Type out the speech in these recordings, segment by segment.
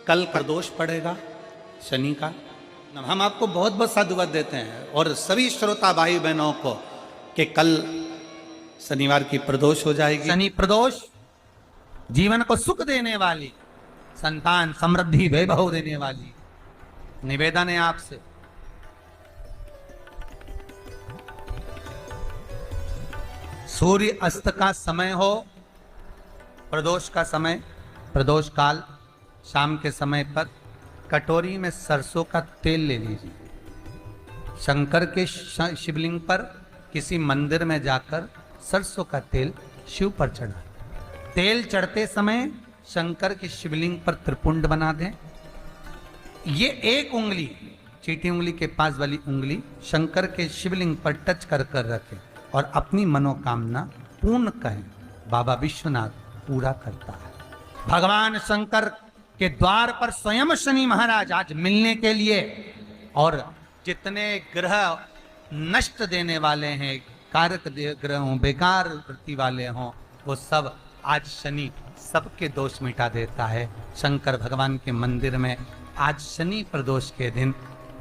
कल प्रदोष पड़ेगा शनि का। हम आपको बहुत बहुत साधुवाद देते हैं और सभी श्रोता भाई बहनों को कि कल शनिवार की प्रदोष हो जाएगी। शनि प्रदोष जीवन को सुख देने वाली, संतान समृद्धि वैभव देने वाली। निवेदन है आपसे, सूर्य अस्त का समय हो, प्रदोष का समय, प्रदोष काल, शाम के समय पर कटोरी में सरसों का तेल ले लीजिए। शंकर के शिवलिंग पर किसी मंदिर में जाकर सरसों का तेल शिव पर चढ़ा। तेल चढ़ते समय शंकर के शिवलिंग पर त्रिपुंड बना दें। ये एक उंगली, चीटी उंगली के पास वाली उंगली शंकर के शिवलिंग पर टच कर कर रखें और अपनी मनोकामना पूर्ण कहें। बाबा विश्वनाथ पूरा करता है। भगवान शंकर के द्वार पर स्वयं शनि महाराज आज मिलने के लिए, और जितने ग्रह नष्ट देने वाले हैं, कारक ग्रह हों, बेकार वृत्ति वाले हों, वो सब आज शनि सबके दोष मिटा देता है। शंकर भगवान के मंदिर में आज शनि प्रदोष के दिन,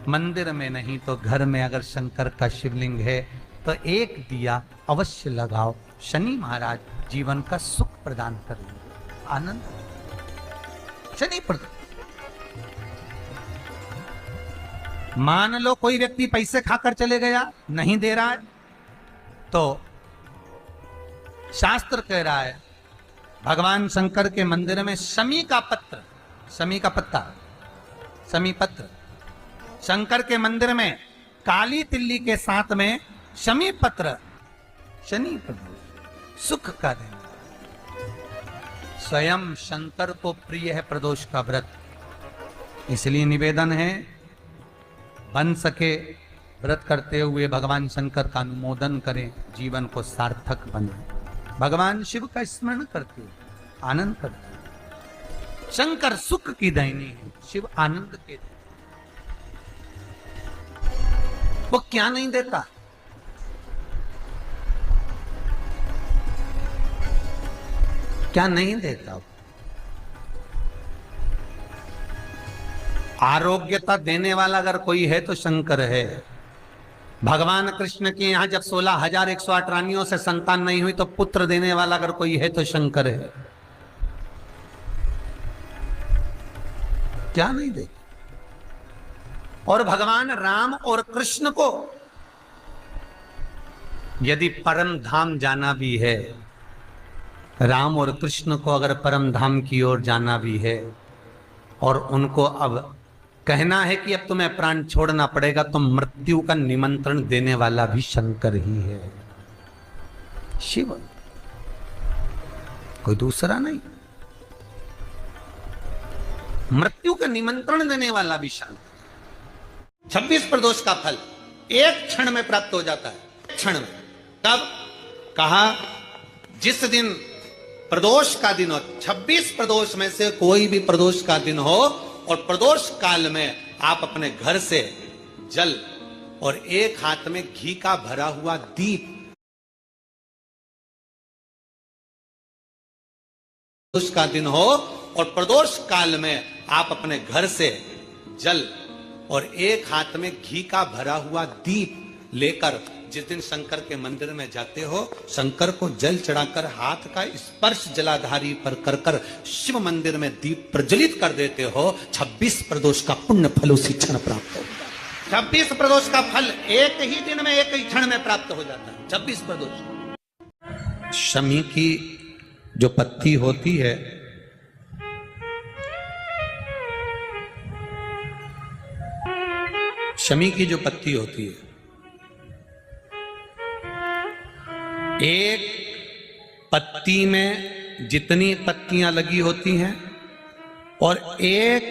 मंदिर में नहीं तो घर में अगर शंकर का शिवलिंग है तो एक दिया अवश्य लगाओ। शनि महाराज जीवन का सुख प्रदान करेंगे, आनंद। शनि प्रदोष, मान लो कोई व्यक्ति पैसे खाकर चले गया, नहीं दे रहा है, तो शास्त्र कह रहा है भगवान शंकर के मंदिर में शमी का पत्र, शमी का पत्ता, शमी पत्र, शंकर के मंदिर में काली तिल्ली के साथ में शमी पत्र, शनि प्रदोष सुख का दिन। स्वयं शंकर को प्रिय है प्रदोष का व्रत, इसलिए निवेदन है बन सके व्रत करते हुए भगवान शंकर का अनुमोदन करें, जीवन को सार्थक बने। भगवान शिव का स्मरण करते हुए आनंद करते हुए। शंकर सुख की दायनी है, शिव आनंद के देते। वो क्या नहीं देता? क्या नहीं देता? आरोग्यता देने वाला अगर कोई है तो शंकर है। भगवान कृष्ण के यहां जब 16,108 रानियों से संतान नहीं हुई तो पुत्र देने वाला अगर कोई है तो शंकर है। क्या नहीं दे? और भगवान राम और कृष्ण को यदि परम धाम जाना भी है, राम और कृष्ण को अगर परम धाम की ओर जाना भी है और उनको अब कहना है कि अब तुम्हें प्राण छोड़ना पड़ेगा, तो मृत्यु का निमंत्रण देने वाला भी शंकर ही है, शिव, कोई दूसरा नहीं। मृत्यु का निमंत्रण देने वाला भी शंकर। 26 प्रदोष का फल एक क्षण में प्राप्त हो जाता है, क्षण में। तब कहा जिस दिन प्रदोष का दिन हो, 26 प्रदोष में से कोई भी प्रदोष का दिन हो, और प्रदोष काल में आप अपने घर से जल और एक हाथ में घी का भरा हुआ दीप, प्रदोष का दिन हो और प्रदोष काल में आप अपने घर से जल और एक हाथ में घी का भरा हुआ दीप लेकर जिस दिन शंकर के मंदिर में जाते हो, शंकर को जल चढ़ाकर हाथ का स्पर्श जलाधारी पर कर कर शिव मंदिर में दीप प्रज्वलित कर देते हो, 26 प्रदोष का पुण्य फल उसी क्षण प्राप्त हो। 26 प्रदोष का फल एक ही दिन में, एक ही क्षण में प्राप्त हो जाता है। 26 प्रदोष। शमी की जो पत्ती होती है, शमी की जो पत्ती होती है, एक पत्ती में जितनी पत्तियां लगी होती हैं और एक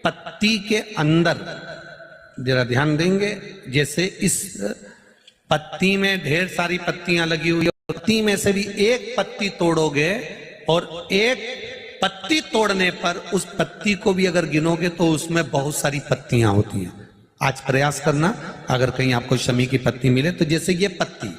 पत्ती के अंदर, जरा ध्यान देंगे, जैसे इस पत्ती में ढेर सारी पत्तियां लगी हुई, पत्ती में से भी एक पत्ती तोड़ोगे और एक पत्ती तोड़ने पर उस पत्ती को भी अगर गिनोगे तो उसमें बहुत सारी पत्तियां होती हैं। आज प्रयास करना, अगर कहीं आपको शमी की पत्ती मिले तो जैसे ये पत्ती,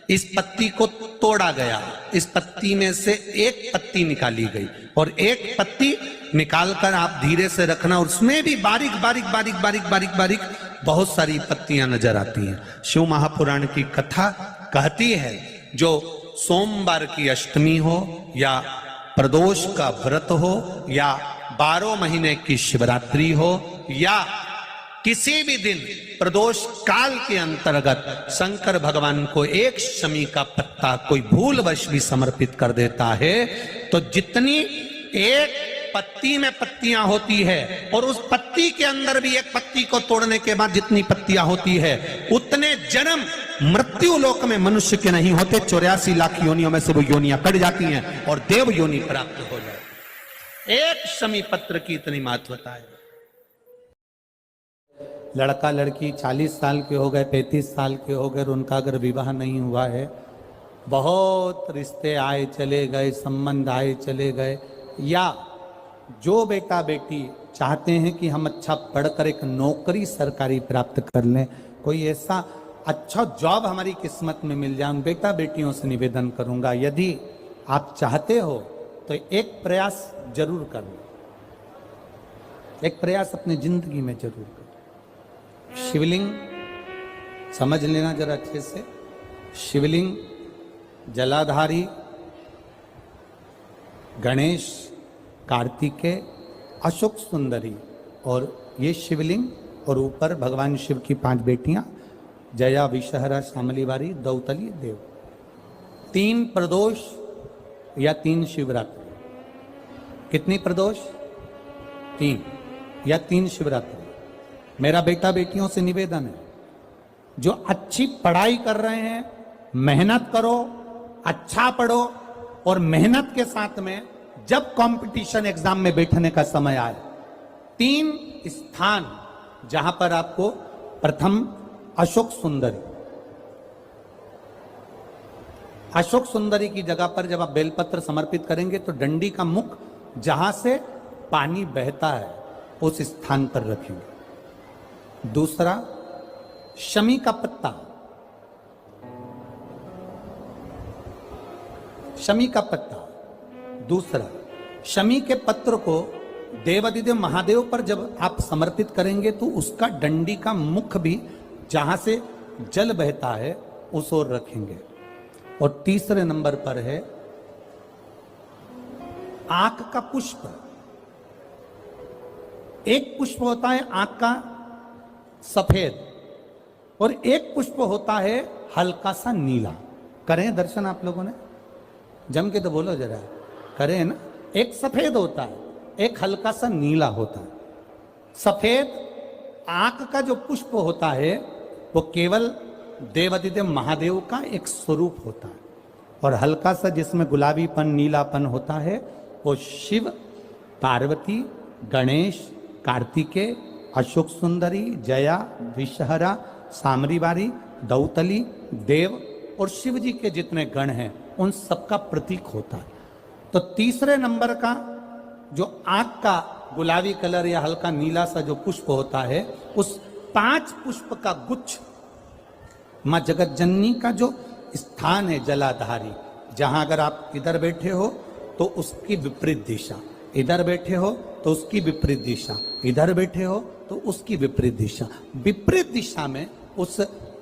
इस पत्ती को तोड़ा गया, इस पत्ती में से एक पत्ती निकाली गई और एक पत्ती निकालकर आप धीरे से रखना, उसमें भी बारीक बारीक बारीक बारीक बारीक बारीक बहुत सारी पत्तियां नजर आती हैं। शिव महापुराण की कथा कहती है जो सोमवार की अष्टमी हो या प्रदोष का व्रत हो या 12 महीने की शिवरात्रि हो या किसी भी दिन प्रदोष काल के अंतर्गत शंकर भगवान को एक शमी का पत्ता कोई भूलवश भी समर्पित कर देता है तो जितनी एक पत्ती में पत्तियां होती है और उस पत्ती के अंदर भी एक पत्ती को तोड़ने के बाद जितनी पत्तियां होती है उतने जन्म मृत्यु लोक में मनुष्य के नहीं होते। 84 लाख योनियों में से वो योनियां कट जाती हैं और देव योनि प्राप्त हो जाए। एक शमी पत्र की इतनी महत्वता है। लड़का लड़की 40 साल के हो गए, 35 साल के हो गए और उनका अगर विवाह नहीं हुआ है, बहुत रिश्ते आए चले गए, संबंध आए चले गए, या जो बेटा बेटी चाहते हैं कि हम अच्छा पढ़कर एक नौकरी सरकारी प्राप्त कर लें, कोई ऐसा अच्छा जॉब हमारी किस्मत में मिल जाए, उन बेटा बेटियों से निवेदन करूंगा यदि आप चाहते हो तो एक प्रयास जरूर करना, एक प्रयास अपनी जिंदगी में जरूर करना। शिवलिंग समझ लेना जरा अच्छे से, शिवलिंग जलाधारी गणेश, कार्तिकेय, अशोक सुंदरी, और ये शिवलिंग और ऊपर भगवान शिव की 5 बेटियां जया, विषहरा, शामलीवारी, दौतली, देव। 3 प्रदोष या 3 शिवरात्रि। कितनी प्रदोष? 3 या 3 शिवरात्रि। मेरा बेटा बेटियों से निवेदन है जो अच्छी पढ़ाई कर रहे हैं, मेहनत करो, अच्छा पढ़ो और मेहनत के साथ में जब कंपटीशन एग्जाम में बैठने का समय आए 3 स्थान जहां पर आपको प्रथम अशोक सुंदरी, अशोक सुंदरी की जगह पर जब आप बेलपत्र समर्पित करेंगे तो डंडी का मुख जहां से पानी बहता है उस स्थान पर रखेंगे। दूसरा शमी का पत्ता, शमी का पत्ता। दूसरा शमी के पत्र को देवादिदेव महादेव पर जब आप समर्पित करेंगे तो उसका डंडी का मुख भी जहां से जल बहता है उस ओर रखेंगे। और तीसरे नंबर पर है आंख का पुष्प। एक पुष्प होता है आंख का सफेद और एक पुष्प होता है हल्का सा नीला। करें दर्शन आप लोगों ने? जम के तो बोलो जरा, करें ना? एक सफेद होता है, एक हल्का सा नीला होता है। सफेद आंख का जो पुष्प होता है वो केवल देवादिदेव महादेव का एक स्वरूप होता है और हल्का सा जिसमें गुलाबीपन, नीलापन होता है वो शिव, पार्वती, गणेश, कार्तिकेय, अशोक सुंदरी, जया, विषहरा, सामरीवारी, दौतली, देव और शिव जी के जितने गण हैं उन सबका प्रतीक होता है। तो तीसरे नंबर का जो आंख का गुलाबी कलर या हल्का नीला सा जो पुष्प होता है उस 5 पुष्प का गुच्छ मां जगत जननी का जो स्थान है जलाधारी, जहां अगर आप इधर बैठे हो तो उसकी विपरीत दिशा, इधर बैठे हो तो उसकी विपरीत दिशा, इधर बैठे हो तो उसकी विपरीत दिशा, विपरीत दिशा में उस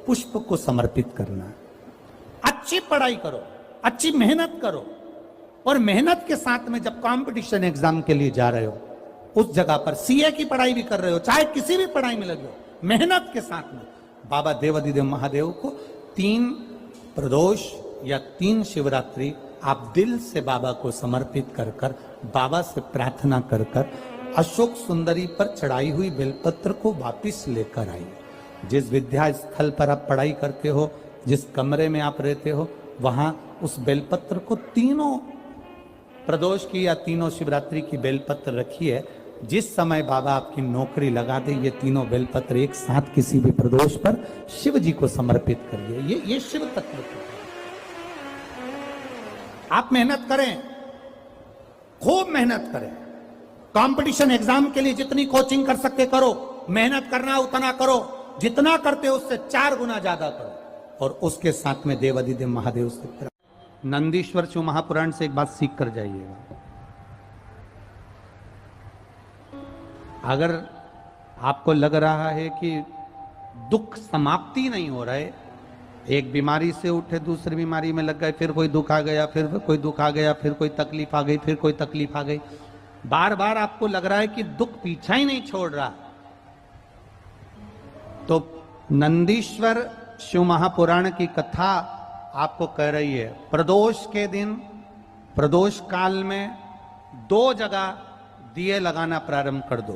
पुष्प को समर्पित करना है। अच्छी पढ़ाई करो, अच्छी मेहनत करो और मेहनत के साथ में जब कंपटीशन एग्जाम के लिए जा रहे हो उस जगह पर सीए की पढ़ाई भी कर रहे हो, चाहे किसी भी पढ़ाई में लगे हो, मेहनत के साथ में बाबा देवादिदेव महादेव को 3 प्रदोष या 3 शिवरात्रि आप दिल से बाबा को समर्पित कर कर, बाबा से प्रार्थना कर कर अशोक सुंदरी पर चढ़ाई हुई बेलपत्र को वापिस लेकर आइए। जिस विद्या स्थल पर आप पढ़ाई करते हो, जिस कमरे में आप रहते हो, वहां उस बेलपत्र को 3 प्रदोष की या 3 शिवरात्रि की बेलपत्र रखिए। जिस समय बाबा आपकी नौकरी लगा दे ये 3 बेलपत्र एक साथ किसी भी प्रदोष पर शिव जी को समर्पित करिए। ये शिव तत्व है। आप मेहनत करें, खूब मेहनत करें, कंपटीशन एग्जाम के लिए जितनी कोचिंग कर सकते करो, मेहनत करना उतना करो, जितना करते हो उससे 4 गुना ज्यादा करो और उसके साथ में देवादिदेव महादेव से नंदीश्वर शिव महापुराण से एक बात सीख कर जाइएगा। अगर आपको लग रहा है कि दुख समाप्ति नहीं हो रहा है, एक बीमारी से उठे दूसरी बीमारी में लग गए, फिर कोई दुख आ गया, फिर कोई दुख आ गया, फिर कोई तकलीफ आ गई, फिर कोई तकलीफ आ गई, बार बार आपको लग रहा है कि दुख पीछा ही नहीं छोड़ रहा, तो नंदीश्वर शिव महापुराण की कथा आपको कह रही है, प्रदोष के दिन, प्रदोष काल में 2 जगह दिए लगाना प्रारंभ कर दो।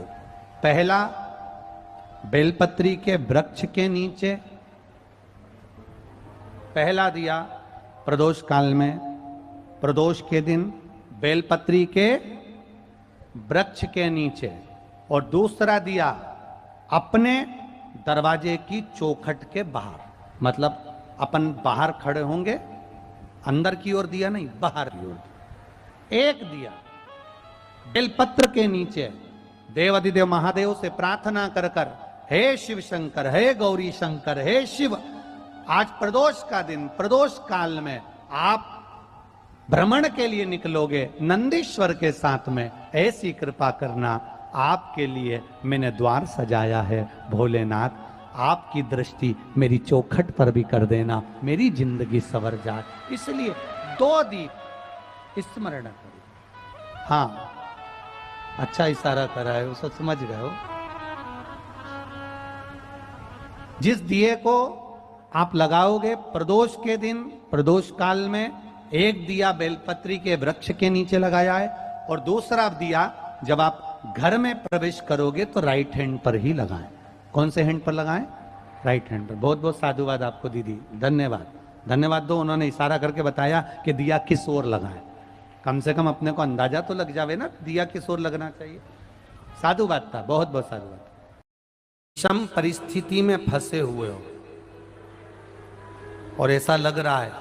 पहला, बेलपत्री के वृक्ष के नीचे पहला दिया प्रदोष काल में, प्रदोष के दिन बेलपत्री के वृक्ष के नीचे, और दूसरा दिया अपने दरवाजे की चौखट के बाहर, मतलब अपन बाहर खड़े होंगे, अंदर की ओर दिया नहीं, बाहर की ओर एक दिया बेलपत्र के नीचे, देवाधिदेव महादेव से प्रार्थना कर कर, हे शिव शंकर, हे गौरी शंकर, हे शिव, आज प्रदोष का दिन, प्रदोष काल में आप भ्रमण के लिए निकलोगे नंदीश्वर के साथ में, ऐसी कृपा करना, आपके लिए मैंने द्वार सजाया है भोलेनाथ, आपकी दृष्टि मेरी चौखट पर भी कर देना, मेरी जिंदगी सवर जाए। इसलिए 2 दीप स्मरण करो। हाँ, अच्छा इशारा करा है, उसे समझ गए हो। जिस दिए को आप लगाओगे प्रदोष के दिन, प्रदोष काल में, एक दिया बेलपत्री के वृक्ष के नीचे लगाया है, और दूसरा दिया जब आप घर में प्रवेश करोगे तो राइट हैंड पर ही लगाएं। कौन से हैंड पर लगाएं? राइट हैंड पर। बहुत बहुत साधुवाद आपको दीदी, धन्यवाद, धन्यवाद दो, उन्होंने इशारा करके बताया कि दिया किस ओर लगाएं, कम से कम अपने को अंदाजा तो लग जावे ना दिया किस ओर लगना चाहिए। साधुवाद था, बहुत बहुत साधुवाद। विषम परिस्थिति में फंसे हुए हो और ऐसा लग रहा है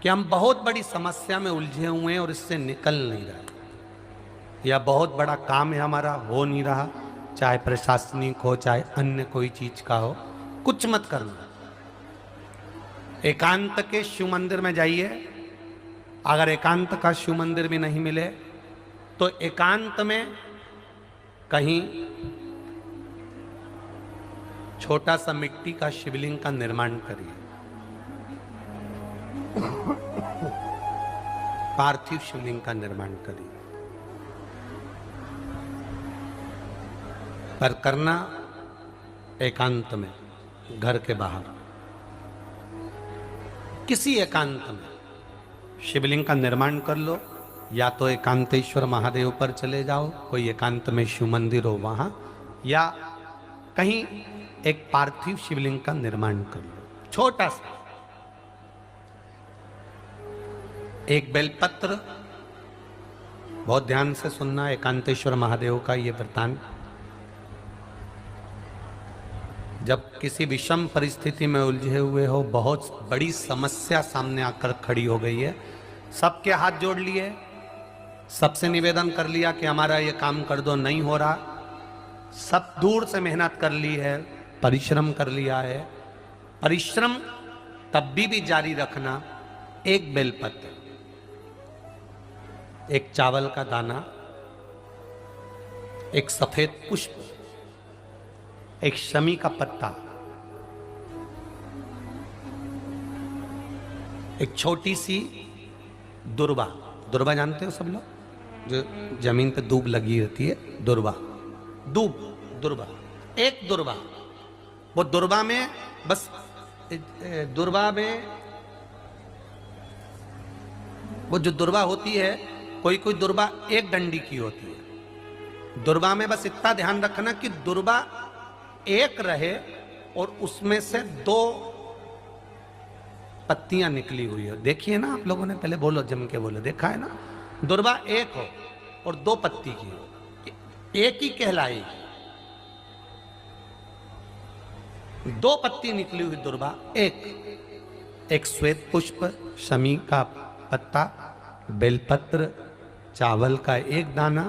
कि हम बहुत बड़ी समस्या में उलझे हुए हैं और इससे निकल नहीं रहे, या बहुत बड़ा काम है हमारा, हो नहीं रहा, चाहे प्रशासनिक हो चाहे अन्य कोई चीज का हो, कुछ मत करना, एकांत के शिव मंदिर में जाइए। अगर एकांत का शिव मंदिर भी नहीं मिले तो एकांत में कहीं छोटा सा मिट्टी का शिवलिंग का निर्माण करिए, पार्थिव शिवलिंग का निर्माण करिए, पर करना एकांत में, घर के बाहर किसी एकांत में शिवलिंग का निर्माण कर लो, या तो एकांतेश्वर महादेव पर चले जाओ, कोई एकांत में शिव मंदिर हो वहां, या कहीं एक पार्थिव शिवलिंग का निर्माण कर लो, छोटा सा, एक बेलपत्र, बहुत ध्यान से सुनना, एकांतेश्वर महादेव का ये वृत्तांत। जब किसी विषम परिस्थिति में उलझे हुए हो, बहुत बड़ी समस्या सामने आकर खड़ी हो गई है, सबके हाथ जोड़ लिए, सबसे निवेदन कर लिया कि हमारा ये काम कर दो, नहीं हो रहा, सब दूर से मेहनत कर ली है, परिश्रम कर लिया है, परिश्रम तब भी जारी रखना। एक बेलपत्र, एक चावल का दाना, एक सफेद पुष्प, एक शमी का पत्ता, एक छोटी सी दुर्वा, दुर्वा जानते हो सब लोग, जो जमीन पे दूब लगी रहती है, दुर्वा, दूब, दुर्वा, एक दुर्वा, वो दुर्वा में बस, दुर्वा में वो जो दुर्वा होती है, कोई कोई दुर्वा एक डंडी की होती है, दुर्वा में बस इतना ध्यान रखना कि दुर्वा एक रहे और उसमें से 2 पत्तियां निकली हुई हो। देखिए ना आप लोगों ने, पहले बोलो, जम के बोलो, देखा है ना, दुर्वा एक हो और 2 पत्ती की हो, एक ही कहलाएगी। 2 पत्ती निकली हुई दुर्वा, एक श्वेत पुष्प, शमी का पत्ता, बेलपत्र, चावल का एक दाना।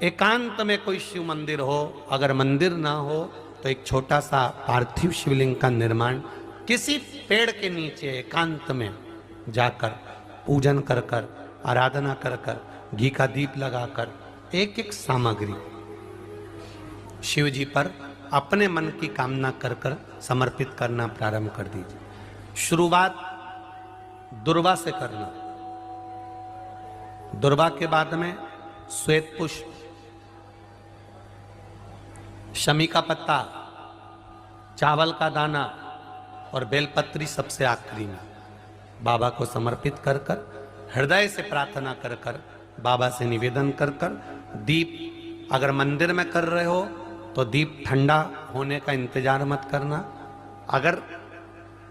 एकांत में कोई शिव मंदिर हो, अगर मंदिर ना हो तो एक छोटा सा पार्थिव शिवलिंग का निर्माण किसी पेड़ के नीचे एकांत में जाकर पूजन कर कर, आराधना कर कर, घी का दीप लगाकर, एक एक सामग्री शिव जी पर अपने मन की कामना कर कर समर्पित करना प्रारंभ कर दीजिए। शुरुआत दुर्वा से करना। दुर्वा के बाद में श्वेत पुष्प, शमी का पत्ता, चावल का दाना और बेलपत्री सबसे आखिरी में बाबा को समर्पित कर कर, हृदय से प्रार्थना कर कर, बाबा से निवेदन कर कर, दीप अगर मंदिर में कर रहे हो तो दीप ठंडा होने का इंतजार मत करना। अगर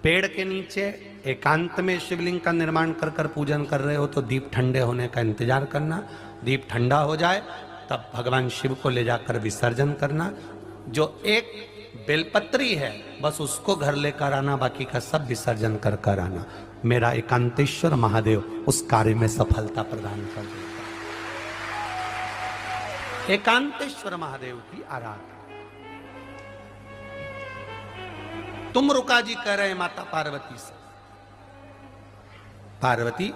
पेड़ के नीचे एकांत में शिवलिंग का निर्माण कर कर पूजन कर रहे हो तो दीप ठंडे होने का इंतजार करना। दीप ठंडा हो जाए तब भगवान शिव को ले जाकर विसर्जन करना। जो एक बेलपत्री है बस उसको घर लेकर आना, बाकी का सब विसर्जन कर कर आना। मेरा एकांतेश्वर महादेव उस कार्य में सफलता प्रदान कर देगा। एकांतेश्वर महादेव की आराधना। तुम रुका जी कह रहे हैं माता पार्वती से, पार्वती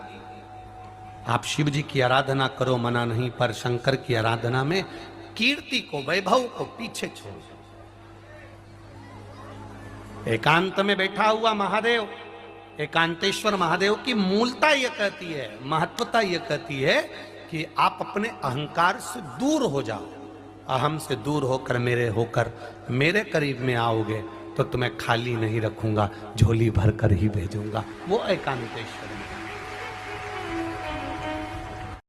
आप शिव जी की आराधना करो, मना नहीं, पर शंकर की आराधना में कीर्ति को, वैभव को पीछे छोड़ो। एकांत में बैठा हुआ महादेव, एकांतेश्वर महादेव की मूलता यह कहती है, महत्वता यह कहती है कि आप अपने अहंकार से दूर हो जाओ। अहम से दूर होकर मेरे करीब में आओगे तो तुम्हें खाली नहीं रखूंगा, झोली भर कर ही भेजूंगा। वो एकांतेश्वर में